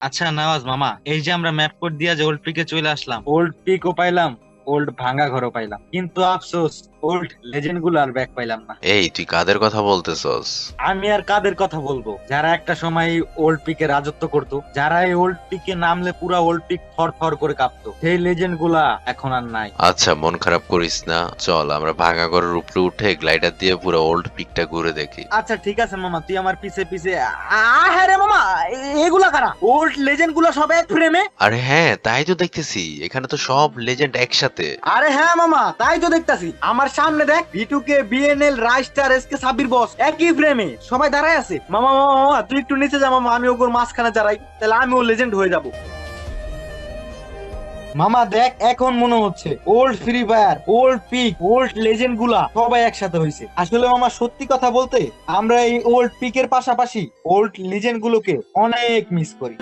আচ্ছা নওয়াজ মামা, এই যে আমরা ম্যাপ কোড দিয়া যে ওল্ড পিকে চলে আসলাম, ওল্ড পিকও পাইলাম, ওল্ড ভাঙা ঘরও পাইলাম, কিন্তু আফসোস ওল্ড লেজেন্ড গুলো আর ব্যাক পাইলাম না। এই তুই কাদের কথা বলতেছস? আমি আর কাদের কথা বলবো, যারা একটা সময় ওল্ড পিকে রাজত্ব করতো, যারা এই ওল্ড পিকে নামলে পুরা ওল্ড পিক থর থর করে কাঁপতো, সেই লেজেন্ড গুলা এখন আর নাই। আচ্ছা মন খারাপ করিস না, চল আমরা ভাঙা ঘরের উপরে উঠে গ্লাইডার দিয়ে পুরো ওল্ড পিকটা ঘুরে দেখি। আচ্ছা ঠিক আছে মামা, তুই আমার পিছে পিছে হ্যাঁ রে মামা, এগুলা কারা? ওল্ড লেজেন্ড গুলা সব এক ফ্রেমে? আরে হ্যাঁ, তাই তো দেখতেছি, এখানে তো সব লেজেন্ড একসাথে। আরে হ্যাঁ মামা, তাই তো দেখতাছি। আমার সামনে দেখ, ভিটুকে, বিএনএল, রাইস্টার, এসকে সাব্বির বস একই ফ্রেমে সবাই দাঁড়ায় আছে। মামা মামা মামা, তুই একটু নিচে যা মামা, আমি ওর মাঝখানে দাঁড়াই, তাহলে আমিও লেজেন্ড হয়ে যাব। মামা দেখ, এখন মনে হচ্ছে old Free Fire, old peak, old legend গুলা সবাই একসাথে হয়েছে। আসলে মামা সত্যি কথা বলতে, আমরা এই ওল্ড পিকের পাশাপাশি ওল্ড লেজেন্ড গুলোকে অনেক মিস করি।